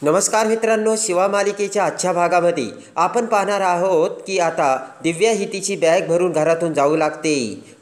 नमस्कार मित्रांनो, शिवा मालिकेच्या आजच्या भागामध्ये आपण पाहणार आहोत की आता दिव्या ही तिची बॅग भरून घरातून जाऊ लागते।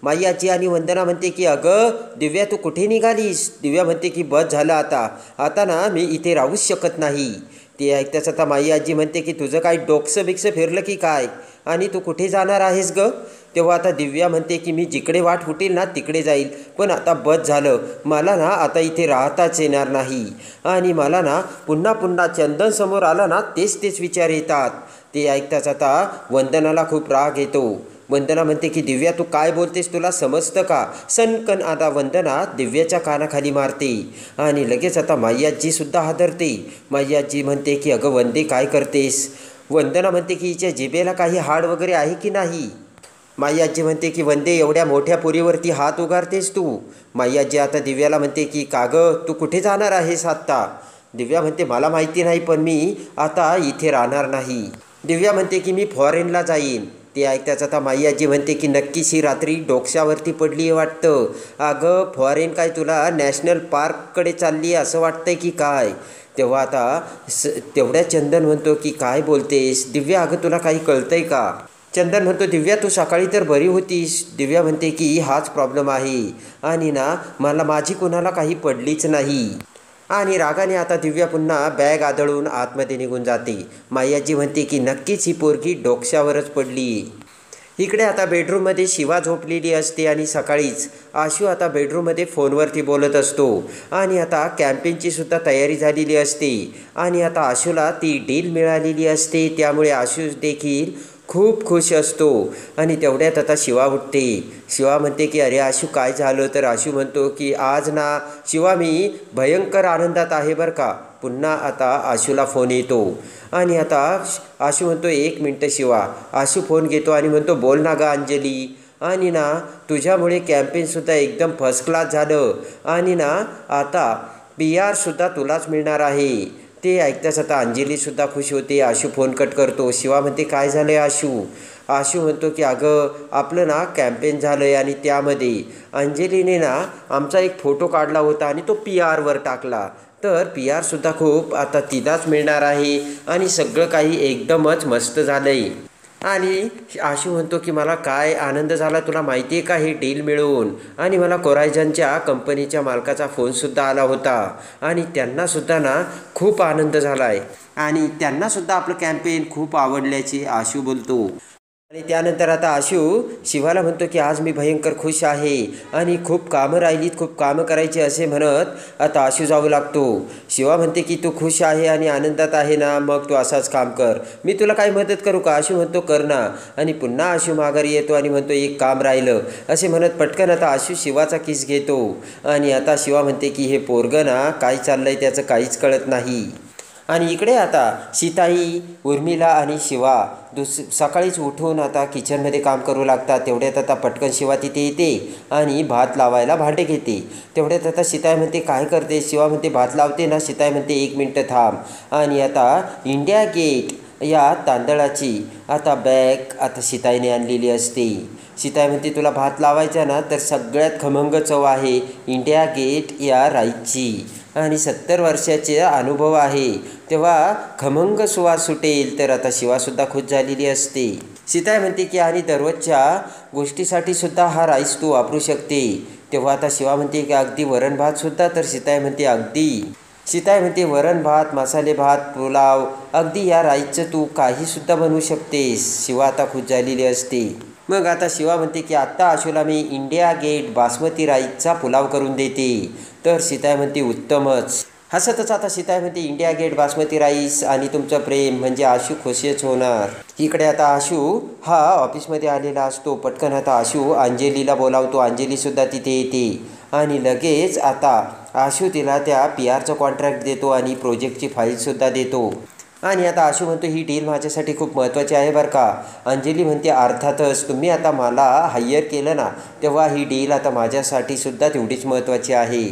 माई आजी आणि वंदना म्हणते की अगं दिव्या तू कुठे निघालीस? दिव्या म्हणते की बस झालं आता ना मी इथे राहूच शकत नाही। ते ऐकताच आता माई आजी म्हणते की तुझं काय डोकसं बिकसं फिरलं की काय आणि तू कुठे जाणार आहेस ग? तेव्हा आता दिव्या म्हणते की मी जिकडे वाट फुटेल ना तिकडे जाईल, पण आता बस झालं, मला ना आता इथे राहताच येणार नाही आणि मला ना पुन्हा पुन्हा चंदन समोर आला ना तेच विचार येतात। ते ऐकताच आता वंदनाला खूप राग येतो। वंदना म्हणते की दिव्या तू काय बोलतेस, तुला समजतं का? सनकन आता वंदना दिव्याच्या कानाखाली मारते आणि लगेच आता माई आजीसुद्धा हादरते। माई आजी म्हणते की अगं वंदे काय करतेस? वंदना म्हणते की हिच्या जिभेला काही हाड वगैरे आहे की नाही? माई आजी म्हणते की वंदे एवढ्या मोठ्या पुरीवरती हात उगारतेस तू? माई आजी आता दिव्याला म्हणते की का गं तू कुठे जाणार आहेस आत्ता? दिव्या म्हणते मला माहिती नाही, पण मी आता इथे राहणार नाही। दिव्या म्हणते की मी फॉरेनला जाईन। ते ऐकताच आता माई आजी म्हणते की नक्कीच ही रात्री डोक्यावरती पडली आहे वाटतं। अगं फॉरेन काय, तुला नॅशनल पार्ककडे चालली आहे असं वाटतंय की काय? तेव्हा आता तेवढ्या चंदन म्हणतो की काय बोलतेस दिव्या, अगं तुला काही कळतंय का? चंदन म्हणतो दिव्या तू सकाळी तर बरी होतीस। दिव्या म्हणते की हाच प्रॉब्लेम आहे आणि ना मला माझी कोणाला काही पडलीच नाही। आणि रागाने आता दिव्या पुन्हा बॅग आदळून आतमध्ये निघून जाते। माई आजी म्हणते की नक्कीच ही पोरगी डोक्यावरच पडली। इकडे आता बेडरूममध्ये शिवा झोपलेली असते आणि सकाळीच आशू आता बेडरूममध्ये फोनवरती बोलत असतो आणि आता कॅम्पेनची सुद्धा तयारी झालेली असते आणि आता आशूला ती डील मिळालेली असते, त्यामुळे आशू देखील खूप खुश असतो। आणि तेवढ्यात आता शिवा उठते। शिवा म्हणते की अरे आशू काय झालं? तर आशू म्हणतो की आज ना शिवा मी भयंकर आनंदात आहे बरं का। पुन्हा आता आशूला फोन येतो आणि आता आशू म्हणतो एक मिनटं शिवा। आशू फोन घेतो आणि म्हणतो बोल ना गा अंजली, आणि ना तुझ्यामुळे कॅम्पेनसुद्धा एकदम फर्स्ट क्लास झालं आणि ना आता PR सुद्धा तुलाच मिळणार आहे। ते ऐकताच आता अंजलीसुद्धा खुश होते। आशू फोन कट करतो। शिवा म्हणते काय झालं आहे आशू? आशू म्हणतो की अगं आपलं ना कॅम्पेन झालं आहे आणि त्यामध्ये अंजलीने ना आमचा एक फोटो काढला होता आणि तो PR वर टाकला, तर PR सुद्धा खूप आता तिलाच मिळणार आहे आणि सगळं काही एकदमच मस्त झालं आहे। आणि आशू म्हणतो की मला काय आनंद झाला तुला माहिती आहे का हे डील मिळवून? आणि मला कोरायझनच्या कंपनीच्या मालकाचा फोनसुद्धा आला होता आणि त्यांनासुद्धा ना खूप आनंद झाला आहे आणि त्यांनासुद्धा आपलं कॅम्पेन खूप आवडल्याचे आशू बोलतो। आणि त्यानंतर आता आशू शिवाला म्हणतो की आज मी भयंकर खुश आहे आणि खूप कामं राहिलीत, खूप कामं करायची असे म्हणत आता आशू जाऊ लागतो। शिवा म्हणते की तू खुश आहे आणि आनंदात आहे ना, मग तू असाच काम कर, मी तुला काही मदत करू का? आशू म्हणतो कर ना। आणि पुन्हा आशू माघारी येतो आणि म्हणतो एक काम राहिलं असे म्हणत पटकन आता आशू शिवाचा किस घेतो आणि आता शिवा म्हणते की हे पोरगं ना काय चाललंय त्याचं काहीच कळत नाही। आणि इकडे आता सीताई, उर्मिला आणि शिवा सकाळीच उठून आता किचनमध्ये काम करू लागतात। तेवढ्यात आता पटकन शिवा तिथे येते आणि भात लावायला भांडे घेते। तेवढ्यात आता सीताई म्हणते काय करते? शिवा म्हणते भात लावते ना। सीताई म्हणते एक मिनटं थांब। आणि आता इंडिया गेट या तांदळाची आता बॅग आता सीताईने आणलेली असते। सीताई म्हणते तुला भात लावायचा ना, तर सगळ्यात खमंग चव आहे इंडिया गेट या राईसची आणि 70 वर्षाचे अनुभव आहे, तेव्हा खमंग सुवास सुटेल। तर आता शिवासुद्धा खुश झालेली असते। सीताई म्हणते की आणि दररोजच्या गोष्टीसाठी सुद्धा हा राईस तू वापरू शकते। तेव्हा आता शिवा म्हणते की अगदी वरण भातसुद्धा? तर सीताई म्हणते अगदी। सीताई म्हणते वरण भात, मसाले भात, पुलाव, अगदी या राईसचं तू काहीसुद्धा बनवू शकतेस। शिवा आता खुश झालेली असते। मग आता शिवा म्हणते की आत्ता आशूला मी इंडिया गेट बासमती राईसचा पुलाव करून देते। तर सीताई म्हणते उत्तमच। हसतच आता सीताई म्हणते इंडिया गेट बासमती राईस आणि तुमचं प्रेम म्हणजे आशू खुशच होणार। इकडे आता आशू हा ऑफिसमध्ये आलेला असतो। पटकन आता आशू अंजलीला बोलावतो। अंजलीसुद्धा तिथे येते आणि लगेच आता आशू तिला त्या PR कॉन्ट्रॅक्ट देतो आणि प्रोजेक्टची फाईलसुद्धा देतो। आणि आता आशू म्हणतो ही डील माझ्यासाठी खूप महत्त्वाची आहे बरं का? अंजली म्हणते अर्थातच, तुम्ही आता मला हायर केलं ना, तेव्हा ही डील आता माझ्यासाठी सुद्धा तेवढीच महत्त्वाची आहे।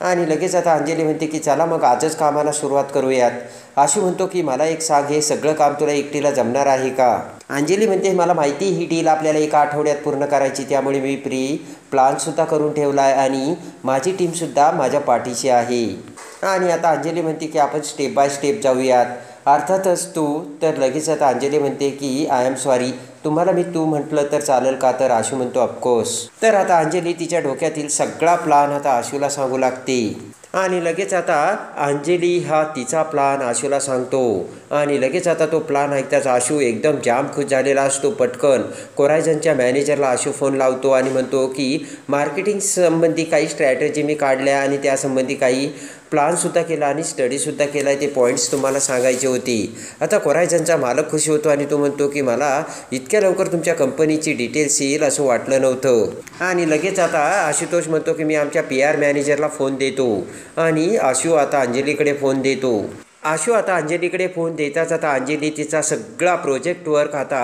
आणि लगेच आता अंजली म्हणते की चला मग आजच कामाला सुरुवात करूयात। आशू म्हणतो की मला एक सांग, हे सगळं काम तुला एकटीला जमणार आहे का? अंजली म्हणते मला माहिती ही डील आपल्याला एका आठवड्यात पूर्ण करायची, त्यामुळे मी प्लॅनसुद्धा करून ठेवला आहे आणि माझी टीमसुद्धा माझ्या पाठीशी आहे। आणि आता अंजली म्हणते की आपण स्टेप बाय स्टेप जाऊयात. अर्थातच तू तर लगेच आता अंजली म्हणते की आय एम सॉरी, तुम्हाला मी तू म्हटलं तर चालेल का? तर आशू म्हणतो ऑफकोर्स. तर आता अंजली तिच्या डोक्यातील सगळा प्लान आता आशूला सांगू लागते आणि लगेच आता अंजली हा तिचा प्लान आशूला सांगतो आणि लगेच आता तो प्लान ऐकताच आशू एकदम जाम खुश झालेला असतो. पटकन कोरायझनच्या मॅनेजरला आशू फोन लावतो आणि म्हणतो की मार्केटिंग संबंधी काही स्ट्रॅटेजी मी काढल्या आणि त्यासंबंधी काही प्लानसुद्धा केला आणि स्टडीसुद्धा केला आहे, ते पॉईंट्स तुम्हाला सांगायचे होते. आता कोरायझनचा मालक खुश होतो आणि तो म्हणतो की मला इतक्या लवकर तुमच्या कंपनीची डिटेल्स येईल असं वाटलं नव्हतं. आणि लगेच आता आशुतोष म्हणतो की मी आमच्या PR मॅनेजरला फोन देतो आणि आशू आता अंजलीकडे फोन देतो. आशू आता अंजलीकडे फोन देताच आता अंजली तिचा सगळा प्रोजेक्ट वर्क आता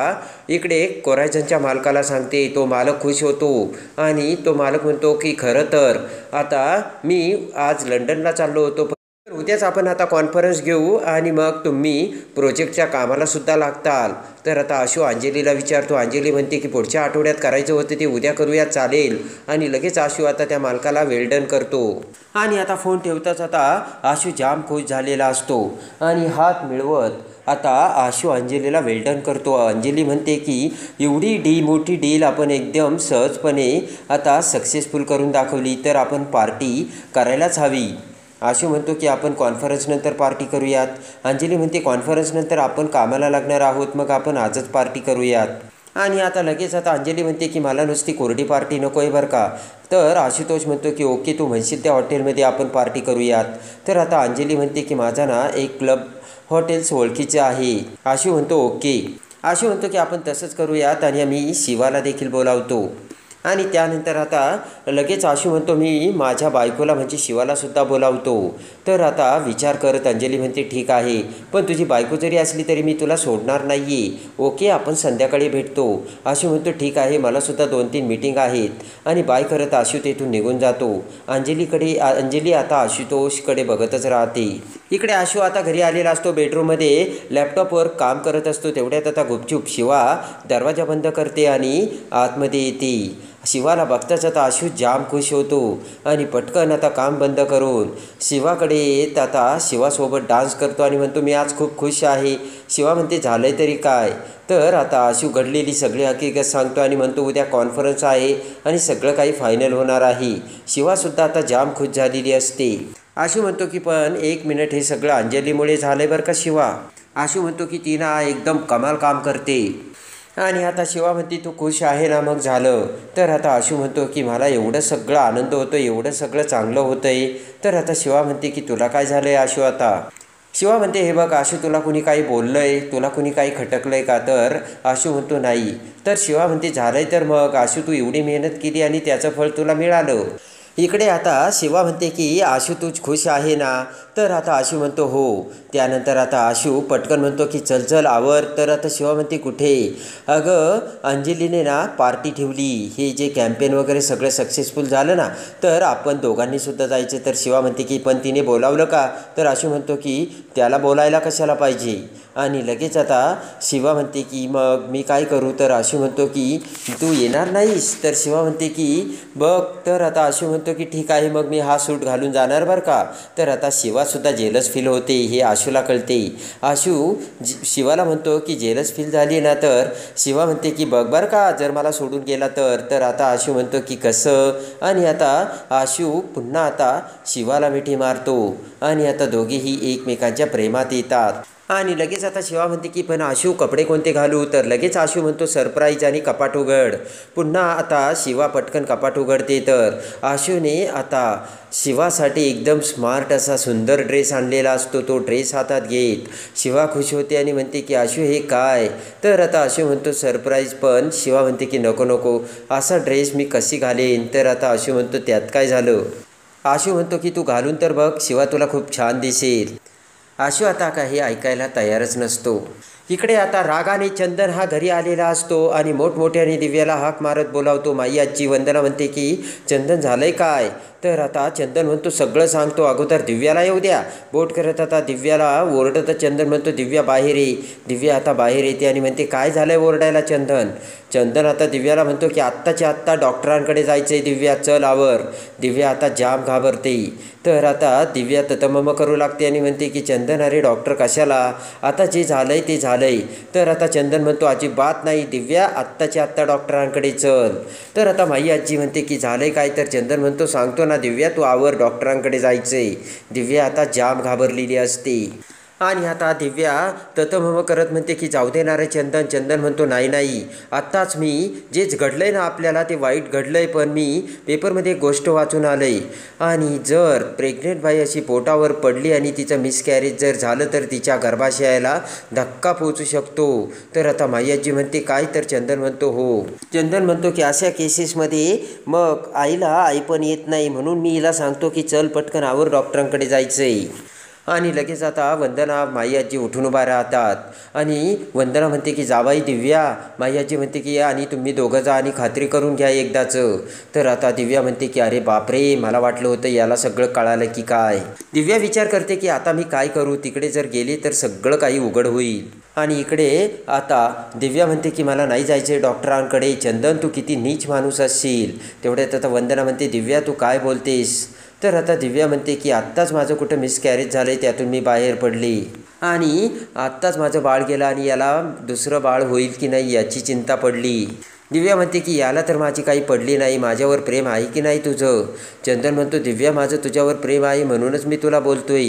इकडे कोरायझनच्या मालकाला सांगते. तो मालक खुश होतो आणि तो मालक म्हणतो की खरं तर आता मी आज लंडनला चाललो होतो, तर उद्याच आपण आता कॉन्फरन्स घेऊ आणि मग तुम्ही प्रोजेक्टच्या कामाला सुद्धा लागताल. तर आता आशू अंजलीला विचारतो. अंजली म्हणते की पुढच्या आठवड्यात करायचं होतं ते उद्या करूया, चालेल. आणि लगेच आशू आता त्या मालकाला वेल्डन करतो आणि आता फोन ठेवताच आता आशू जाम खुश झालेला असतो आणि हात मिळवत आता आशू अंजलीला वेल्डन करतो. अंजली म्हणते की एवढी मोठी डील आपण एकदम सहजपणे आता सक्सेसफुल करून दाखवली, तर आपण पार्टी करायलाच हवी. आशू म्हणतो की आपण कॉन्फरन्सनंतर पार्टी करूयात. अंजली म्हणते कॉन्फरन्सनंतर आपण कामाला लागणार आहोत, मग आपण आजच पार्टी करूयात. आणि आता लगेच आता अंजली म्हणते की मला नुसती कोरडी पार्टी नको आहे बरं का. तर आशुतोष म्हणतो की ओके, तू म्हणशील त्या हॉटेलमध्ये आपण पार्टी करूयात. तर आता अंजली म्हणते की माझा ना एक क्लब हॉटेल्स ओळखीचे आहे. आशू म्हणतो ओके. आशू म्हणतो की आपण तसंच करूयात आणि मी शिवाला देखील बोलावतो. आणि त्यानंतर आता लगेच आशू म्हणतो मी माझ्या बायकोला म्हणजे शिवालासुद्धा बोलावतो. तर आता विचार करत अंजली म्हणते ठीक आहे, पण तुझी बायको जरी असली तरी मी तुला सोडणार नाही आहे. ओके, आपण संध्याकाळी भेटतो. आशू म्हणतो ठीक आहे, मलासुद्धा 2-3 मीटिंग आहेत. आणि बाय करत आशू तेथून निघून जातो. अंजली आता आशुतोषकडे बघतच राहते. इकडे आशू आता घरी आलेला असतो. बेडरूममध्ये लॅपटॉपवर काम करत असतो. तेवढ्यात आता गुपचूप शिवा दरवाजा बंद करते आणि आतमध्ये येते. शिवाला बघताच आता आशू जाम खुश होतो आणि पटकन आता काम बंद करून शिवाकडे येत आता शिवासोबत डान्स करतो आणि म्हणतो मी आज खूप खुश आहे. शिवा म्हणते झालं आहे तरी काय? तर आता आशू घडलेली सगळी हकीकत सांगतो आणि म्हणतो उद्या कॉन्फरन्स आहे आणि सगळं काही फायनल होणार आहे. शिवासुद्धा आता जाम खुश झालेली असते. आशू म्हणतो की पण 1 मिनिट, हे सगळं अंजलीमुळे झालं आहे बरं का शिवा. आशू म्हणतो की ती ना एकदम कमाल काम करते. आणि आता शिवा म्हणते तू खुश आहे ना, मग झालं. तर आता आशू म्हणतो की मला एवढं सगळं आनंद होतो, एवढं सगळं चांगलं होतं आहे. तर आता शिवा म्हणते की तुला काय झालं आहे आशू? आता शिवा म्हणते हे बघ आशू, तुला कुणी काही बोललं आहे, तुला कुणी काही खटकलं आहे का? तर आशू म्हणतो नाही. तर शिवा म्हणते झालं आहे तर मग आशू तू एवढी मेहनत केली आणि त्याचं फळ तुला मिळालं. इकडे आता शिवा म्हणते की आशू तूच खुश आहे ना? तर आता आशू म्हणतो हो. त्यानंतर आता आशू पटकन म्हणतो की चल चल आवर. तर आता शिवा म्हणते कुठे? अगं अंजलीने ना पार्टी ठेवली, हे जे कॅम्पेन वगैरे सगळं सक्सेसफुल झालं ना, तर आपण दोघांनीसुद्धा जायचं. तर शिवा म्हणते की पण तिने बोलावलं का? तर आशू म्हणतो की त्याला बोलायला कशाला पाहिजे. आणि लगेच आता शिवा म्हणते की मग मी काय करू? तर आशू म्हणतो की तू येणार नाहीस? तर शिवा म्हणते की बघ. तर आता आशू म्हणतो की ठीक आहे, मग मी हा सूट घालून जाणार बरं का. तर आता शिवासुद्धा जेलस फील होते, हे आशूला कळते. आशू शिवाला म्हणतो की जेलस फील झाली ना? तर शिवा म्हणते की बघ बरं का, जर मला सोडून गेला तर आता आशू म्हणतो की कसं? आणि आता आशू पुन्हा आता शिवाला मिठी मारतो आणि आता दोघेही एकमेकांच्या प्रेमात येतात. आणि लगेच आता शिवा म्हणते की पण आशू कपडे कोणते घालू? तर लगेच आशू म्हणतो सरप्राईज आणि कपाट उघड. पुन्हा आता शिवा पटकन कपाट उघडते. तर आशूने आता शिवासाठी एकदम स्मार्ट असा सुंदर ड्रेस आणलेला असतो. तो ड्रेस हातात घेत शिवा खुश होते आणि म्हणते की आशू हे काय? तर आता आशू म्हणतो सरप्राईज. पण शिवा म्हणते की नको नको, असा ड्रेस मी कशी घालेन? तर आता आशू म्हणतो त्यात काय झालं? आशू म्हणतो की तू घालून तर बघ, शिवा तुला खूप छान दिसेल. आशू आता काही ऐकायला तयारच नसतो. इकडे आता रागाने चंदन हा घरी आलेला असतो आणि मोठमोठ्याने दिव्याला हाक मारत बोलावतो. माई आजी वंदना म्हणते की चंदन झालंय काय? तर आता चंदन म्हणतो सगळं सांगतो, अगोदर दिव्याला येऊ द्या. बोट करत आता दिव्याला ओरडत चंदन म्हणतो दिव्या बाहेर ये. दिव्या आता बाहेर येते आणि म्हणते काय झालंय ओरडायला चंदन? चंदन आता दिव्याला म्हणतो की आत्ताच्या आत्ता डॉक्टरांकडे जायचं आहे दिव्या, चल आवर. दिव्या आता जाम घाबरते. तर आता दिव्या ततमम करू लागते आणि म्हणते की चंदन अरे डॉक्टर कशाला, आता जे झालंय ते झालंय. तर आता चंदन म्हणतो अजिबात नाही दिव्या, आत्ताच्या आत्ता डॉक्टरांकडे चल. तर आता माई आजी म्हणते की झालंय काय? तर चंदन म्हणतो सांगतो ना दिव्या, तू आवर, डॉक्टरांकडे जायचंय. दिव्या आता जाम घाबरलेली असते आणि आता दिव्या ततमम करत म्हणते की जाऊ देणार आहे चंदन. चंदन म्हणतो नाही नाही, आत्ताच मी जेच घडलंय ना आपल्याला ते वाईट घडलंय, पण मी पेपरमध्ये एक गोष्ट वाचून आलंय आणि जर प्रेग्नेंट बाई अशी पोटावर पडली आणि तिचं मिसकॅरेज जर झालं तर तिच्या गर्भाशयाला धक्का पोचू शकतो. तर आता माई आजी म्हणते काय? तर चंदन म्हणतो हो. चंदन म्हणतो की अशा केसेसमध्ये मग आईला आई पण येत नाही, म्हणून मी हिला सांगतो की चल पटकन आवर, डॉक्टरांकडे जायचंय. आणि लगेच आता वंदना माई आजी उठून उभा राहतात आणि वंदना म्हणते की जावाई दिव्या. माई आजी म्हणते की या आणि तुम्ही दोघं जा आणि खात्री करून घ्या एकदाचं. तर आता दिव्या म्हणते की अरे बापरे, मला वाटलं होतं याला सगळं कळालं की काय. दिव्या विचार करते की आता मी काय करू, तिकडे जर गेले तर सगळं काही उघड होईल. आणि इकडे आता दिव्या म्हणते की मला नाही जायचं आहे डॉक्टरांकडे. चंदन तू किती नीच माणूस असशील. तेवढ्यात आता वंदना म्हणते दिव्या तू काय बोलतेस? तर आता दिव्या म्हणते की आत्ताच माझं कुठं मिसकॅरेज झालं आहे, त्यातून मी बाहेर पडली आणि आत्ताच माझं बाळ गेलं आणि याला दुसरं बाळ होईल की नाही याची चिंता पडली. दिव्या म्हणते की याला तर माझी काही पडली नाही, माझ्यावर प्रेम आहे की नाही तुझं? चंदन म्हणतो दिव्या माझं तुझ्यावर प्रेम आहे म्हणूनच मी तुला बोलतोय.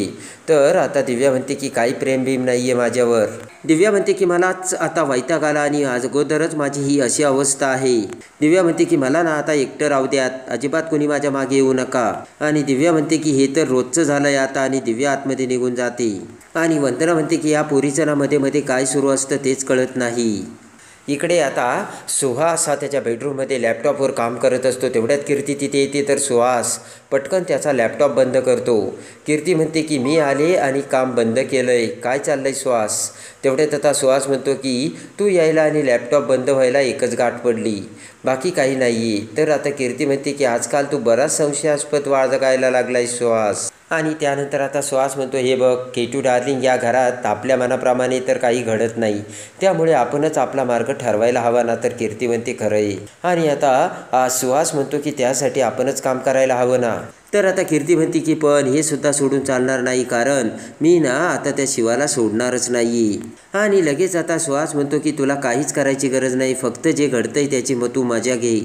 तर आता दिव्या म्हणते की काही प्रेम भीम नाही आहे माझ्यावर. दिव्या म्हणते की मलाच आता वैताग आला आणि अगोदरच माझी ही अशी अवस्था आहे. दिव्या म्हणते की मला ना आता एकटं राहू द्यात, अजिबात कोणी माझ्या मागे येऊ नका. आणि दिव्या म्हणते की हे तर रोजचं झालंय आता, आणि दिव्या आतमध्ये निघून जाते. आणि वंदना म्हणते की या पोरीचं ना मध्ये मध्ये काय सुरू असतं तेच कळत नाही. इकडे आता सुहास हा त्याच्या बेडरूममध्ये लॅपटॉपवर काम करत असतो. तेवढ्यात कीर्ती तिथे येते. तर सुहास पटकन त्याचा लॅपटॉप बंद करतो. कीर्ती म्हणते की मी आले आणि काम बंद केलं आहे, काय चाललं आहे सुहास? तेवढ्यात आता सुहास म्हणतो की तू यायला आणि लॅपटॉप बंद व्हायला एकच गाठ पडली, बाकी काही नाही आहे. तर आता कीर्ती म्हणते की आजकाल तू बराच संशयास्पद वागायला लागला आहे सुहास. आणि त्यानंतर आता सुहास म्हणतो हे बघ केटू डार्लिंग, या घरात आपल्या मनाप्रमाणे तर काही घडत नाही, त्यामुळे आपणच आपला मार्ग ठरवायला हवा ना. तर कीर्ती म्हणते खरं आहे. आणि आता सुहास म्हणतो की त्यासाठी आपणच काम करायला हवं ना. तर आता कीर्ती म्हणते की पण हे सुद्धा सोडून चालणार नाही, कारण मी ना आता त्या शिवाला सोडणारच नाही. आणि लगेच आता सुहास म्हणतो की तुला काहीच करायची गरज नाही, फक्त जे घडतंय त्याची मग तू मजा घे.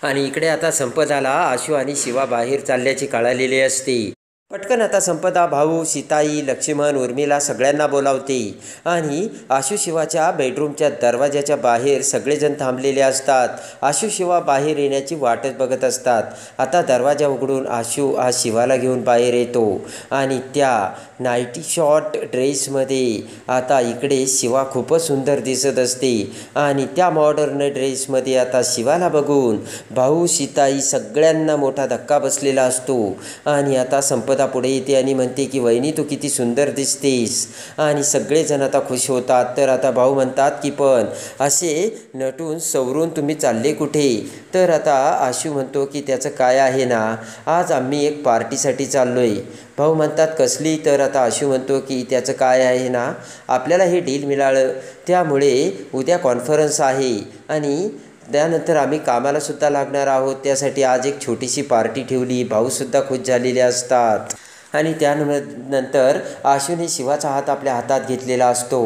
आणि इकडे आता संपदाला आशू आणि शिवा बाहेर चालल्याची कळालेली असते. पटकन आता संपदा भाऊ, सीताई, लक्ष्मण, उर्मिला सगळ्यांना बोलावते आणि आशू शिवाच्या बेडरूमच्या दरवाजाच्या बाहेर सगळेजण थांबलेले असतात. आशू शिवा बाहेर येण्याची वाटच बघत असतात. आता दरवाजा उघडून आशू हा शिवाला घेऊन बाहेर येतो आणि त्या नाईटी शॉर्ट ड्रेसमध्ये आता इकडे शिवा खूपच सुंदर दिसत असते. आणि त्या मॉडर्न ड्रेसमध्ये आता शिवाला बघून भाऊ, सीताई सगळ्यांना मोठा धक्का बसलेला असतो. आणि आता संपदा पुढे येते आणि म्हणते की वहिनी तू किती सुंदर दिसतेस. आणि सगळेजण आता खुश होतात. तर आता भाऊ म्हणतात की पण असे नटून सवरून तुम्ही चालले कुठे? तर आता आशू म्हणतो की त्याचं काय आहे ना, आज आम्ही एक पार्टीसाठी चाललोय. भाऊ म्हणतात कसली? तर आता आशू म्हणतो की त्याचं काय आहे ना, आपल्याला हे डील मिळालं, त्यामुळे उद्या कॉन्फरन्स आहे आणि त्यानंतर आम्ही कामालासुद्धा लागणार आहोत, त्यासाठी आज एक छोटीशी पार्टी ठेवली. भाऊसुद्धा खुश झालेले असतात. आणि त्यानंतर आशूने शिवाचा हात आपल्या हातात घेतलेला असतो.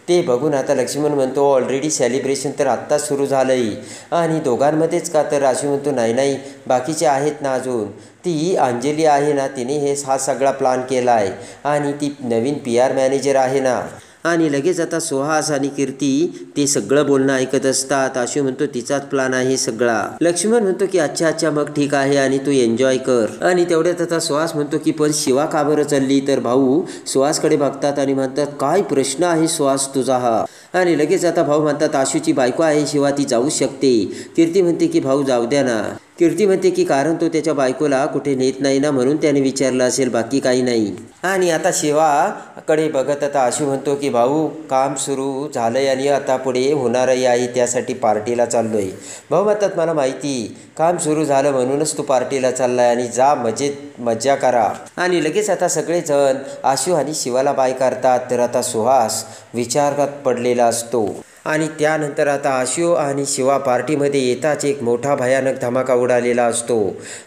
ते बघून आता लक्ष्मण म्हणतो ऑलरेडी सेलिब्रेशन तर आत्ताच सुरू झालं आहे. आणि दोघांमध्येच का? तर आशू म्हणतो नाही नाही, बाकीचे आहेत ना अजून. ती अंजली आहे ना, तिने हा सगळा प्लॅन केला आहे आणि ती नवीन PR मॅनेजर आहे ना. आणि लगेच आता सुहास आणि कीर्ती ते सगळं बोलणं ऐकत असतात. आशू म्हणतो तिचाच प्लॅन आहे सगळा. लक्ष्मण म्हणतो की अच्छा अच्छा मग ठीक आहे आणि तू एन्जॉय कर. आणि तेवढ्यात आता सुहास म्हणतो की पण शिवा का बरं चालली? तर भाऊ सुहासकडे बघतात आणि म्हणतात काय प्रश्न आहे सुहास तुझा हा? आणि लगेच आता भाऊ म्हणतात आशूची बायको आहे शिवा, ती जाऊ शकते. कीर्ती म्हणते की भाऊ जाऊ द्या ना. कीर्ती म्हणते की कारण तो त्याच्या बायकोला कुठे नेत नाही ना म्हणून त्याने विचारलं असेल, बाकी काही नाही. आणि आता शिवाकडे बघत आता आशू म्हणतो की भाऊ काम सुरू झालंय आणि आता पुढे होणारही आहे, त्यासाठी पार्टीला चाललोय. भाऊ म्हणतात मला माहिती, काम सुरू झालं म्हणूनच तू पार्टीला चाललाय आणि जा मजेत मज्जा करा. आणि लगेच आता सगळेजण आशू आणि शिवाला बाय करतात. तर आता सुहास विचारात पडलेला असतो. आणि त्यानंतर आता आशू आणि शिवा पार्टीमध्ये येताच एक मोठा भयानक धमाका उडालेला असतो.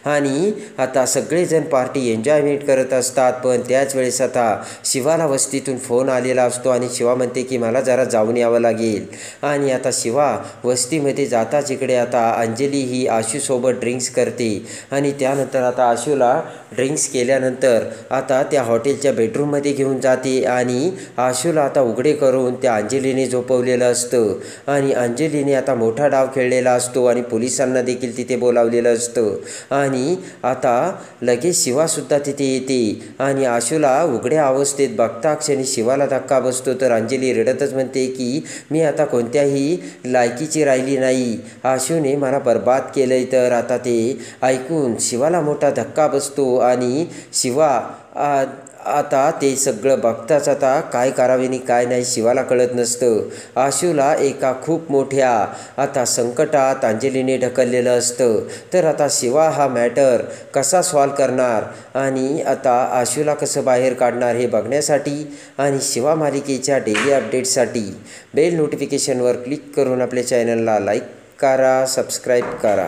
आणि आता सगळेजण पार्टी एन्जॉयमेंट करत असतात. पण त्याच वेळेस आता शिवाला वस्तीतून फोन आलेला असतो आणि शिवा म्हणते की मला जरा जाऊन यावं लागेल. आणि आता शिवा वस्तीमध्ये जाताच इकडे आता अंजली ही आशूसोबत ड्रिंक्स करते. आणि त्यानंतर आता आशूला ड्रिंक्स केल्यानंतर आता त्या हॉटेलच्या बेडरूममध्ये घेऊन जाते आणि आशूला आता उघडे करून त्या अंजलीने झोपवलेलं असतं. आणि अंजलीने आता मोठा डाव खेळलेला असतो आणि पोलिसांना देखील तिथे बोलावलेलं असतं. आणि आता लगेच शिवासुद्धा तिथे येते आणि आशूला उघड्या अवस्थेत बघता क्षणी शिवाला धक्का बसतो. तर अंजली रडतच म्हणते की मी आता कोणत्याही लायकीची राहिली नाही, आशूने मला बर्बाद केलंय. तर आता ते ऐकून शिवाला मोठा धक्का बसतो आणि शिवा आता ते सगळं बघताच आता काय करावे आणि काय नाही शिवाला कळत नसतं. आशूला एका खूप मोठ्या आता संकटात अंजलीने ढकललेलं असतं. तर आता शिवा हा मॅटर कसा सॉल्व करणार आणि आता आशूला कसं बाहेर काढणार हे बघण्यासाठी आणि शिवा मालिकेच्या डेली अपडेट्ससाठी बेल नोटिफिकेशनवर क्लिक करून आपल्या चॅनलला लाईक करा, सबस्क्राईब करा.